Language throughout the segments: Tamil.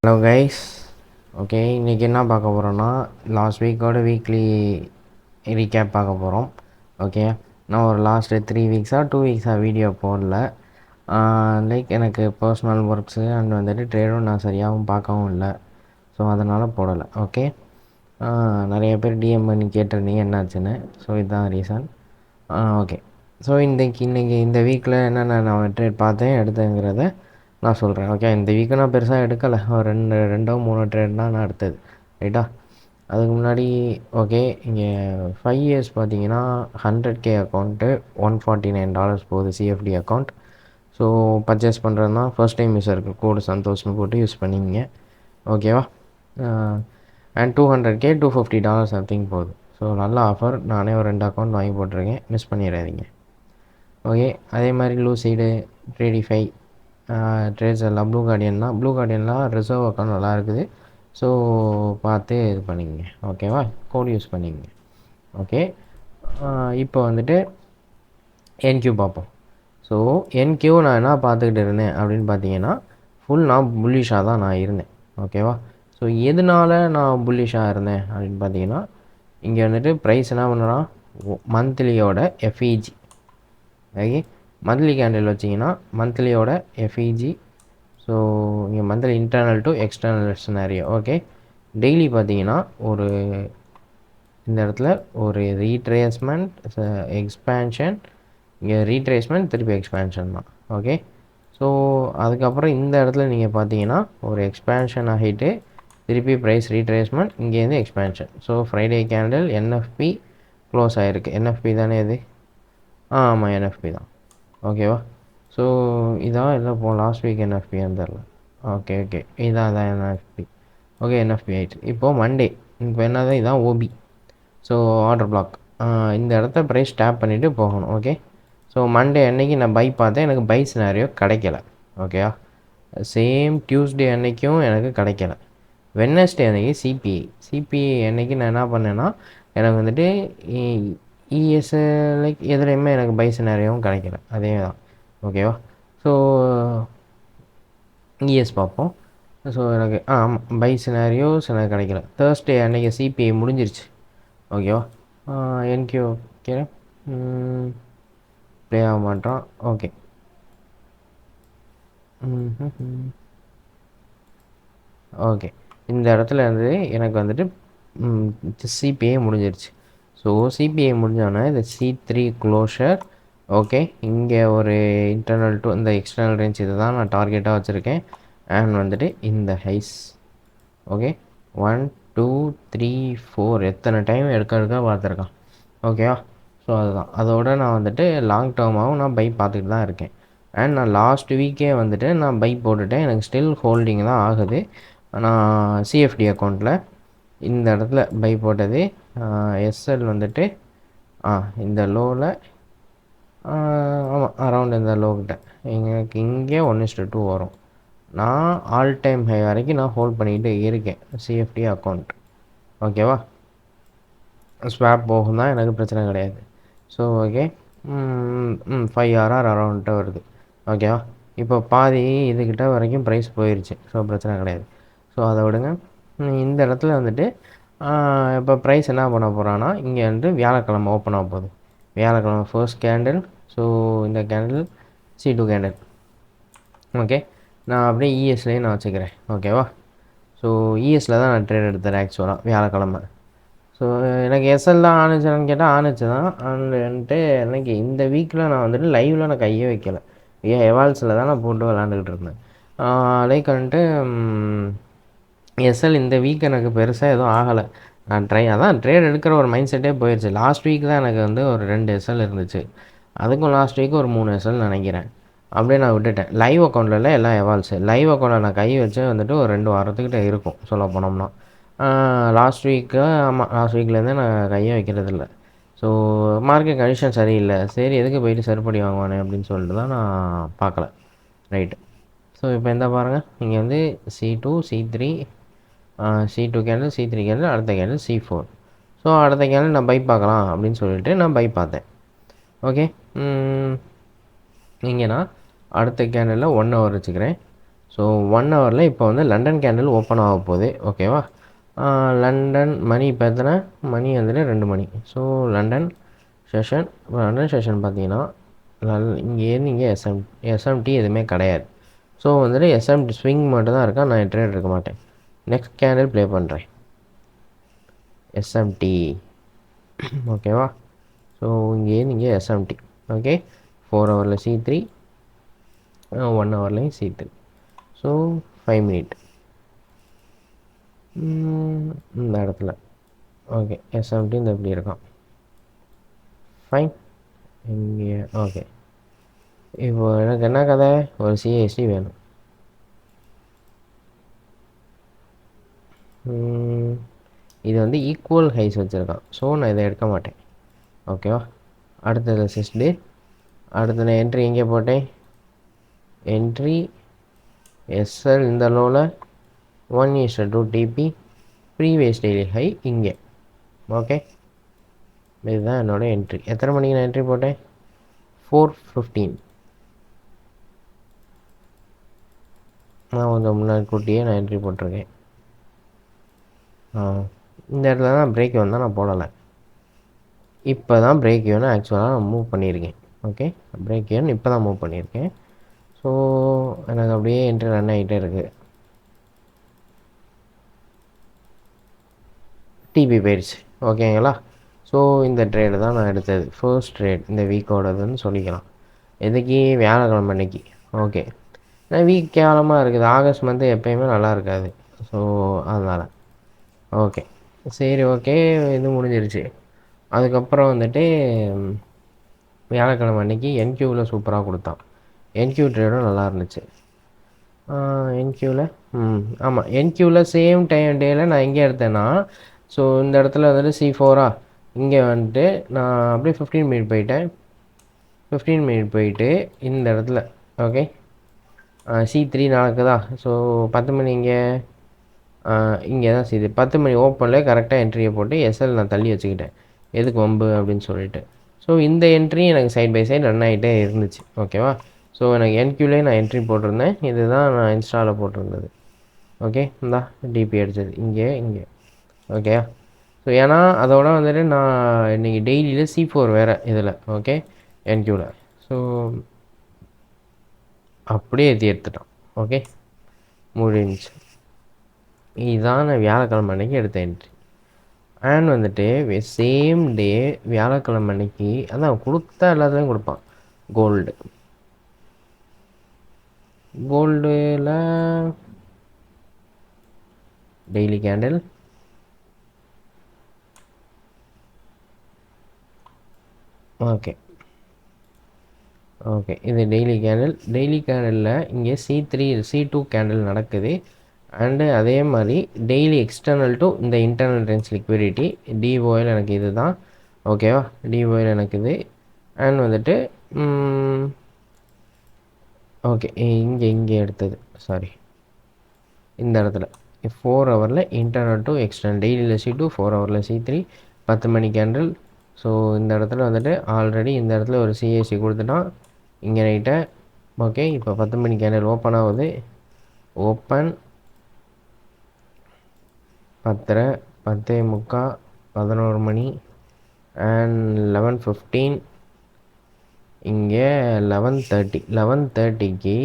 Hello guys. ஓகே, இன்றைக்கி என்ன பார்க்க போகிறோன்னா லாஸ்ட் வீக்கோட வீக்லி ரீகேப் பார்க்க போகிறோம். ஓகே, நான் ஒரு லாஸ்ட்டு 3 வீக்ஸாக 2 வீக்ஸாக வீடியோ போடல. லைக் எனக்கு பர்சனல் ஒர்க்ஸு அண்ட் வந்துட்டு ட்ரேடும் நான் சரியாகவும் பார்க்கவும் இல்லை. ஸோ அதனால் போடலை. ஓகே, நிறைய பேர் டிஎம் பண்ணி கேட்டிருந்தீங்க என்னாச்சுன்னு. ஸோ இதுதான் ரீசன். ஓகே, ஸோ இன்றைக்கி இந்த வீக்கில் என்னென்ன நான் ட்ரேட் பார்த்தேன் எடுத்தேங்கிறத நான் சொல்கிறேன். ஓகே, இந்த வீக்கு நான் பெருசாக எடுக்கலை. ஒரு 2-3 ட்ரேட் தான் நான் எடுத்தது. ரைட்டா? அதுக்கு முன்னாடி ஓகே, இங்கே 5 இயர்ஸ் பார்த்தீங்கன்னா 100K அக்கௌண்ட்டு $149 போகுது சிஎஃப்டி அக்கௌண்ட். ஸோ பர்ச்சேஸ் பண்ணுறதுனா ஃபர்ஸ்ட் டைம் யூஸருக்கு கோடு சந்தோஷ்னு போட்டு யூஸ் பண்ணிங்க. ஓகேவா? அண்ட் 200K $250 சம்திங் போகுது. ஸோ நல்ல ஆஃபர். நானே ஒரு 2 அக்கௌண்ட் வாங்கி போட்டிருக்கேன், மிஸ் பண்ணிடாதீங்க. ஓகே, அதே மாதிரி லூசைடு, ட்ரேடிஃபை, ட்ரேட்ஸ் எல்லாம் ப்ளூ கார்டியன்லாம் ரிசர்வ் அக்கௌண்ட் நல்லா இருக்குது. ஸோ பார்த்து இது பண்ணிங்க. ஓகேவா? கோட் யூஸ் பண்ணிங்க. ஓகே, இப்போ வந்துட்டு என்கியூ பார்ப்போம். ஸோ என்கியூ நான் என்ன பார்த்துக்கிட்டு இருந்தேன் அப்படின்னு பார்த்தீங்கன்னா ஃபுல் நான் புல்லிஷாக தான் நான் இருந்தேன். ஓகேவா? ஸோ எதனால நான் புல்லிஷாக இருந்தேன் அப்படின்னு பார்த்தீங்கன்னா இங்கே வந்துட்டு ப்ரைஸ் என்ன பண்ணுறான், மந்த்லியோட எஃப்இஜி. ஓகே, மந்த்லி கேண்டில் வச்சிங்கன்னா மந்த்லியோட எஃப்இஜி. ஸோ இங்கே monthly internal to external scenario. Okay, daily பார்த்தீங்கன்னா ஒரு இந்த இடத்துல ஒரு ரீட்ரேஸ்மெண்ட், எக்ஸ்பேன்ஷன், இங்கே ரீட்ரேஸ்மெண்ட், திருப்பி எக்ஸ்பேன்ஷன் தான். ஓகே, ஸோ அதுக்கப்புறம் இந்த இடத்துல நீங்கள் பார்த்தீங்கன்னா ஒரு எக்ஸ்பேன்ஷன் ஆகிட்டு திருப்பி ப்ரைஸ் ரீட்ரேஸ்மெண்ட், இங்கேருந்து expansion. So Friday candle NFP close ஆகிருக்கு. என்எஃப்பி தானே இது? ஆமாம், என்எஃப்பி தான். ஓகேவா? ஸோ இதான் இல்லை லாஸ்ட் வீக் என்எஃப்பியான்னு தெரில. ஓகே, இதான் என்எஃப்பி. ஓகே, என்எஃப்பி ஆயிடுச்சு. இப்போது மண்டே இப்போ என்னதான், இதான் ஓபி. So order black. இந்த இடத்த ப்ரைஸ் டேப் பண்ணிவிட்டு போகணும். ஓகே, ஸோ மண்டே அன்னைக்கு நான் பை பார்த்தேன், எனக்கு பை சினாரியோ கிடைக்கல. ஓகேவா? சேம் டியூஸ்டே அன்னைக்கும் எனக்கு கிடைக்கல. வெட்னஸ்டே அன்னைக்கு சிபிஐ அன்னைக்கு நான் என்ன பண்ணேன்னா எனக்கு வந்துட்டு இஎஸ் லைக் எதுலேயுமே எனக்கு பை சினாரியோவும் கிடைக்கல. அதே தான். ஓகேவா? ஸோ இஎஸ் பார்ப்போம். ஸோ எனக்கு ஆமாம், பை சினாரியோஸ் எனக்கு கிடைக்கல. தேர்ஸ்டே அன்றைக்கி சிபிஐ முடிஞ்சிருச்சு. ஓகேவா? என்கியூ ஓகே ப்ளே ஆக மாட்டான். ஓகே, ஓகே, இந்த இடத்துல இருந்து எனக்கு வந்துட்டு சிபிஐ முடிஞ்சிருச்சு. ஸோ சிபிஐ முடிஞ்சோடனே இந்த C3 க்ளோஷர். ஓகே, இங்கே ஒரு இன்டர்னல் டு இந்த எக்ஸ்டர்னல் ரேஞ்ச் இதை தான் நான் டார்கெட்டாக வச்சுருக்கேன். அண்ட் வந்துட்டு இந்த ஹைஸ். ஓகே, 1 2 3 4 எத்தனை டைம் எடுக்க பார்த்துருக்கான். ஓகேவா? ஸோ அதுதான். அதோட நான் வந்துட்டு லாங் டேர்மாகவும் நான் பை பார்த்துக்கிட்டு தான் இருக்கேன். அண்ட் நான் லாஸ்ட் வீக்கே வந்துட்டு நான் பை போட்டுட்டேன். எனக்கு ஸ்டில் ஹோல்டிங் தான் ஆகுது. நான் சிஎஃப்டி அக்கௌண்ட்டில் இந்த இடத்துல பை போட்டது. எஸ்எல் வந்துட்டு இந்த லோவில் ஆமாம், அரவுண்ட் இந்த லோக்கிட்ட எனக்கு இங்கே 1:2 வரும். நான் ஆல் டைம் ஹை வரைக்கும் நான் ஹோல்ட் பண்ணிக்கிட்டு இருக்கேன் சிஎஃப்டி அக்கௌண்ட். ஓகேவா? ஸ்வாப் போகும் தான், எனக்கு பிரச்சனை கிடையாது. ஸோ ஓகே, 5 அரவுண்ட்ட வருது. ஓகேவா? இப்போ பாதி இதுக்கிட்ட வரைக்கும் ப்ரைஸ் போயிடுச்சு. ஸோ பிரச்சனை கிடையாது. ஸோ அதை விடுங்க. இந்த இடத்துல வந்துட்டு இப்போ ப்ரைஸ் என்ன பண்ண போகிறான்னா இங்கே வந்துட்டு வியாழக்கிழமை ஓப்பன் ஆக போகுது. வியாழக்கிழமை ஃபர்ஸ்ட் கேண்டில். ஸோ இந்த கேண்டில் C2 கேண்டில். ஓகே, நான் அப்படியே இஎஸ்லேயே நான் வச்சுக்கிறேன். ஓகேவா? ஸோ இஎஸ்சில் தான் நான் ட்ரேட் எடுத்தேன் ஆக்சுவலாக வியாழக்கிழமை. ஸோ எனக்கு எஸ்எல் தான் ஆணுச்சான்னு கேட்டால் ஆணுச்சு தான். வந்துட்டு எனக்கு இந்த வீக்கில் நான் வந்துட்டு லைவில் நான் கையே வைக்கலை. எவால்ஸில் தான் நான் போட்டு விளாண்டுக்கிட்டு இருந்தேன். லைக் வந்துட்டு எஸ்எல் இந்த வீக் எனக்கு பெருசாக எதுவும் ஆகலை. நான் ட்ரேட் எடுக்கிற ஒரு மைண்ட் செட்டே போயிடுச்சு. லாஸ்ட் வீக் தான் எனக்கு வந்து ஒரு 2 எஸ்எல் இருந்துச்சு. அதுக்கும் லாஸ்ட் வீக் ஒரு 3 எஸ்எல் நினைக்கிறேன். அப்படியே நான் விட்டுட்டேன். லைவ் அக்கௌண்ட்டில் எல்லாம் எவால்ஸு. லைவ் அக்கௌண்ட்டில் நான் கை வச்சு வந்துட்டு ஒரு 2 வாரத்துக்கிட்ட இருக்கும் சொல்ல போனோம்னா. லாஸ்ட் வீக்கு ஆமாம், லாஸ்ட் வீக்லேருந்தே நான் கையை வைக்கிறதில்ல. ஸோ மார்க்கெட் கண்டிஷன் சரியில்லை. சரி, எதுக்கு போயிட்டு செருப்படி வாங்குவானே அப்படின்னு சொல்லிட்டு தான் நான் பார்க்கல. ரைட்டு. ஸோ இப்போ எந்த பாருங்கள், இங்கே வந்து C2 C3 C2 candle, C3 candle, அடுத்த கேண்டில் C4. ஸோ அடுத்த கேண்டில் நான் பை பார்க்கலாம் அப்படின்னு சொல்லிட்டு நான் பை பார்த்தேன். ஓகே, இங்கே நான் அடுத்த கேண்டிலில் 1 ஹவர் வச்சுக்கிறேன். ஸோ 1 ஹவரில் இப்போ வந்து லண்டன் கேண்டில் ஓப்பன் ஆக போகுது. ஓகேவா? லண்டன் மணி இப்போ எத்தனை மணி வந்துட்டு 2 மணி. ஸோ லண்டன் செஷன் பார்த்தீங்கன்னா இங்கேருந்து இங்கே எஸ்எம்டி எதுவுமே கிடையாது. ஸோ வந்துட்டு எஸ்எம்டி ஸ்விங் மட்டும் தான் இருக்கா. நான் ட்ரேட் எடுக்க மாட்டேன். நெக்ஸ்ட் கேண்டில் ப்ளே பண்ணுறேன். எஸ்எம்டி ஓகேவா? ஸோ இங்கேருந்து இங்கே எஸ்எம்டி. ஓகே, 4 ஹவரில் C3, 1 ஹவர்லையும் C3. ஸோ 5 மினிட் இந்த இடத்துல. ஓகே, எஸ்எம்டி இந்த இப்படி இருக்கான். ஃபைன். இங்கே ஓகே. இப்போ எனக்கு என்ன கதை, ஒரு சிஎஸ்டி வேணும். இது வந்து ஈக்குவல் ஹைஸ் வச்சுருக்கான். ஸோ நான் இதை எடுக்க மாட்டேன். ஓகேவா? அடுத்தது சிஸ்டே. அடுத்து நான் என்ட்ரி எங்கே போட்டேன்? என்ட்ரி எஸ்எல் இந்த லோவில் 1:2 டிபி ப்ரீவியஸ் டெய்லி ஹை இங்கே. ஓகே, இதுதான் என்னோடய என்ட்ரி. எத்தனை மணிக்கு நான் என்ட்ரி போட்டேன்? 4:15. நான் கொஞ்சம் முன்னாடி கூட்டியே நான் என்ட்ரி போட்டிருக்கேன். இந்த இடத்துல தான் பிரேக் வந்தால் நான் போடலை. இப்போ தான் பிரேக் வேணும் ஆக்சுவலாக நான் மூவ் பண்ணியிருக்கேன். ஓகே, பிரேக் வேணும் இப்போ தான் மூவ் பண்ணியிருக்கேன். ஸோ எனக்கு அப்படியே என்ட்ரி ரன் ஆகிட்டே இருக்குது. டிபி போயிடுச்சு. ஓகேங்களா? ஸோ இந்த ட்ரேடு தான் நான் எடுத்தது. ஃபர்ஸ்ட் ட்ரேட் இந்த வீக்கோடதுன்னு சொல்லிக்கலாம். எதுக்கு? வியாழக்கிழமை அன்னைக்கு. ஓகே, நான் வீக் கேவலமாக இருக்குது. ஆகஸ்ட் மந்த்து எப்போயுமே நல்லா இருக்காது. ஸோ அதனால் ஓகே, சரி ஓகே, இது முடிஞ்சிருச்சு. அதுக்கப்புறம் வந்துட்டு வியாழக்கிழமை அன்னைக்கு என்கியூவில் சூப்பராக கொடுத்தான். என்கியூ ட்ரேடும் நல்லா இருந்துச்சு. என்கியூவில் ஆமாம், என்கியூவில் சேம் டேயில் நான் எங்கே எடுத்தேன்னா, ஸோ இந்த இடத்துல வந்துட்டு C4 இங்கே வந்துட்டு நான் அப்படியே 15 மினிட் போயிட்டேன். 15 மினிட் போயிட்டு இந்த இடத்துல ஓகே C3 நடக்குதா. ஸோ 10 மணி இங்கே தான் செய்யுது. 10 மணி ஓப்பனில் கரெக்டாக என்ட்ரியை போட்டு எஸ்எல் நான் தள்ளி வச்சுக்கிட்டேன். எதுக்கு வம்பு அப்படின்னு சொல்லிட்டு. ஸோ இந்த என்ட்ரி எனக்கு சைட் பை சைட் ரன் ஆகிட்டே இருந்துச்சு. ஓகேவா? ஸோ எனக்கு என்கியூலே நான் என்ட்ரி போட்டிருந்தேன். இதுதான் நான் இன்ஸ்டாவில் போட்டிருந்தது. ஓகே, இந்தா டிபி அடித்தது இங்கே. ஓகே, ஸோ ஏன்னா அதோட வந்துட்டு நான் இன்றைக்கி டெய்லியில் C4 வேறு இதில். ஓகே, என்கியூவில். ஸோ அப்படியே ஏற்றி எடுத்துட்டான். ஓகே, முடிஞ்சு. இதுதான் நான் வியாழக்கிழமை அன்றைக்கி எடுத்த என்ட்ரி. அண்ட் வந்துட்டு சேம் டே வியாழக்கிழமை அன்னைக்கு அதான் கொடுத்தா எல்லாத்துலேயும் கொடுப்பான். கோல்டில் டெய்லி கேண்டில் ஓகே. இது டெய்லி கேண்டிலில் இங்கே C2 கேண்டில் நடக்குது. அண்டு அதே மாதிரி டெய்லி எக்ஸ்டர்னல் டு இந்த இன்டர்னல் ட்ரெண்ட்ஸ் லிக்விடிட்டி டிஓஎல் எனக்கு இது தான். ஓகேவா? டிஓஎல் எனக்கு இது. அண்ட் வந்துட்டு ஓகே, இங்கே எடுத்தது சாரி இந்த இடத்துல 4 ஹவரில் இன்டர்னல் டு எக்ஸ்டர்னல் டெய்லியில் C2, 4 ஹவரில் C3, 10 மணி கேண்டில். ஸோ இந்த இடத்துல வந்துட்டு ஆல்ரெடி இந்த இடத்துல ஒரு சிஎஸ்சி கொடுத்துட்டான் இங்கே நைட்டை. ஓகே, இப்போ 10 மணி கேண்டில் ஓப்பன் ஆகுது. ஓப்பன் 10:30, 10:45, 11 மணி அண்ட் 11:15. இங்கே 11:30க்கு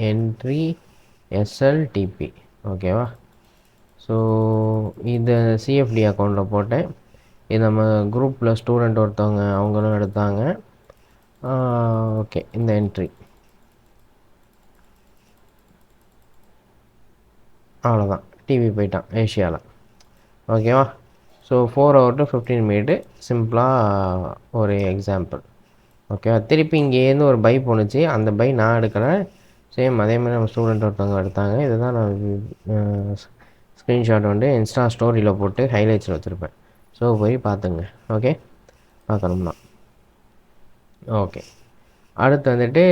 என்ட்ரி எஸ்எல்டிபி. ஓகேவா? ஸோ இது சிஎஃப்டி அக்கௌண்ட்டில் போட்டேன். இது நம்ம குரூப்பில் ஸ்டூடெண்ட் ஒருத்தவங்க அவங்களும் எடுத்தாங்க. ஓகே, இந்த என்ட்ரி அவ்வளோதான். டிவி போயிட்டான் ஏஷியாவில். ஓகேவா? ஸோ 4 hour to 15 minute சிம்பிளாக ஒரு எக்ஸாம்பிள். ஓகேவா? திருப்பி இங்கேருந்து ஒரு பை போணுச்சு. அந்த பை நான் எடுக்கலை. சேம் அதே மாதிரி நம்ம ஸ்டூடெண்ட் ஒருத்தவங்க எடுத்தாங்க. இதுதான் நான் ஸ்க்ரீன்ஷாட் வந்து இன்ஸ்டா ஸ்டோரியில் போட்டு ஹைலைட்ஸில் வச்சுருப்பேன். ஸோ போய் பார்த்துங்க. ஓகே, பார்க்கணும்னா. ஓகே, அடுத்து வந்துட்டு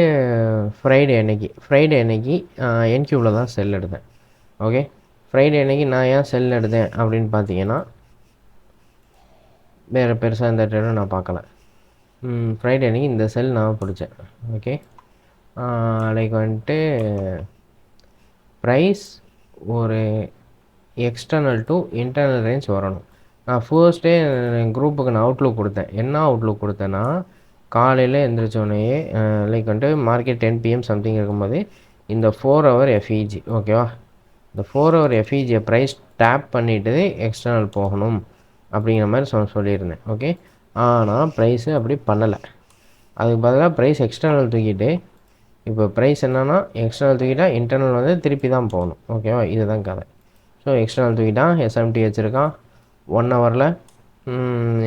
ஃப்ரைடே அன்னைக்கு என்கியூவில் தான் செல் எடுத்தேன். ஓகே, ஃப்ரைடே அன்னைக்கு நான் ஏன் செல் எடுத்தேன் அப்படின்னு பார்த்தீங்கன்னா, வேறு பெருசாக இந்த ட்ரேடும் நான் பார்க்கல. ஃப்ரைடே அன்னைக்கு இந்த செல் நான் பிடிச்சேன். ஓகே, லைக் வந்துட்டு ப்ரைஸ் ஒரு எக்ஸ்டர்னல் டு இன்டர்னல் ரேஞ்ச் வரணும். நான் ஃபர்ஸ்ட்டே குரூப்புக்கு நான் அவுட்லுக் கொடுத்தேன். என்ன அவுட்லுக் கொடுத்தேன்னா, காலையில் எழுந்திரிச்சோடனேயே லைக் வந்துட்டு மார்க்கெட் 10 PM சம்திங் இருக்கும்போது இந்த 4 ஹவர் எஃப்இஜி ஓகேவா, இந்த 4 ஹவர் எஃப்இஜியை ப்ரைஸ் டேப் பண்ணிவிட்டு எக்ஸ்டர்னல் போகணும் அப்படிங்கிற மாதிரி சொல்லியிருந்தேன். ஓகே, ஆனால் ப்ரைஸு அப்படி பண்ணலை. அதுக்கு பதிலாக ப்ரைஸ் எக்ஸ்டர்னல் தூக்கிட்டு, இப்போ ப்ரைஸ் என்னென்னா எக்ஸ்டர்னல் தூக்கிட்டால் இன்டர்னல் வந்து திருப்பி தான் போகணும். ஓகேவா, இதுதான் கதை. ஸோ எக்ஸ்டர்னல் தூக்கிட்டான், எஸ்எம்டி வச்சுருக்கான் 1 ஹவரில்.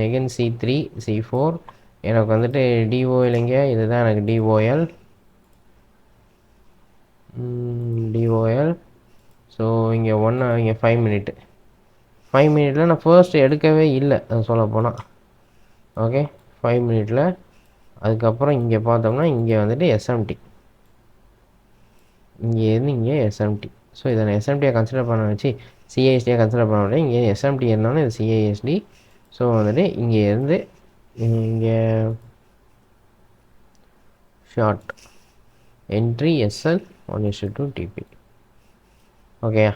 எகென் C3 C4 எனக்கு வந்துட்டு டிஓஎல் இங்கே இதுதான் எனக்கு டிஓஎல். ஸோ இங்கே இங்கே 5 மினிட் நான் ஃபர்ஸ்ட் எடுக்கவே இல்லை சொல்ல போனால். ஓகே, 5 மினிட்டில் அதுக்கப்புறம் இங்கே பார்த்தோம்னா இங்கே வந்துட்டு எஸ்எம்டி, இங்கே எஸ்எம்டி. ஸோ இதை நான் எஸ்எம்டியை கன்சிடர் பண்ண வச்சு சிஐஎஸ்டியாக கன்சிடர் பண்ண முடியும். இங்கே எஸ்எம்டி இருந்தாலும் இது சிஐஎஸ்டி. ஸோ வந்துட்டு இங்கே இருந்து இங்கே ஷார்ட் என்ட்ரி எஸ்எல் 1:2 டிபி. ஓகேயா,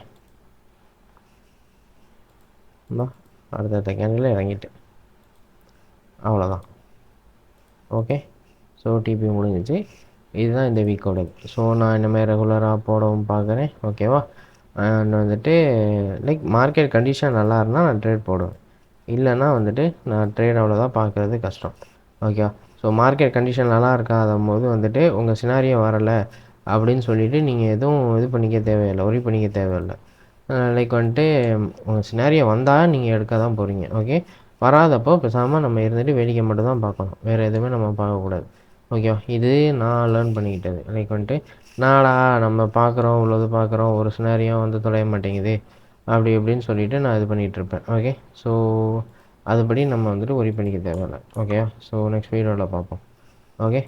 அடுத்த கேண்டில் இறங்கிட்டு அவ்வளோதான். ஓகே, ஸோ டிபி முடிஞ்சிச்சு. இதுதான் இந்த வீக்கோட. ஸோ நான் இனிமேல் ரெகுலராக போடவும் பார்க்குறேன். ஓகேவா, அண்ட் வந்துட்டு லைக் மார்க்கெட் கண்டிஷன் நல்லா இருந்தால் நான் ட்ரேட் போடுவேன், இல்லைன்னா வந்துட்டு நான் ட்ரேட் அவ்வளோதான் பார்க்குறது கஷ்டம். ஓகேவா, ஸோ மார்க்கெட் கண்டிஷன் நல்லா இருக்காத போது வந்துட்டு உங்கள் சினாரியோ வரலை அப்படின்னு சொல்லிவிட்டு நீங்கள் எதுவும் இது பண்ணிக்க தேவையில்லை, ஒரி பண்ணிக்க தேவையில்லை. லைக் வந்துட்டு உங்கள் சினாரியோ வந்தால் நீங்கள் எடுக்க தான் போகிறீங்க. ஓகே, வராதப்போ பேசாமல் நம்ம இருந்துட்டு வேடிக்கை மட்டும் தான் பார்க்கணும், வேறு எதுவுமே நம்ம பார்க்கக்கூடாது. ஓகேவா, இது நான் லேர்ன் பண்ணிக்கிட்டது. லைக் வந்துட்டு நாடா நம்ம பார்க்குறோம், இவ்வளோது பார்க்குறோம், ஒரு சினாரியோ வந்து தொலைய மாட்டேங்குது அப்படி இப்படின்னு சொல்லிவிட்டு நான் இது பண்ணிகிட்ருப்பேன். ஓகே, ஸோ அதுபடி நம்ம வந்துட்டு ஒரி பண்ணிக்க தேவையில்லை. ஓகே, ஸோ நெக்ஸ்ட் வீடியோவில் பார்ப்போம். ஓகே.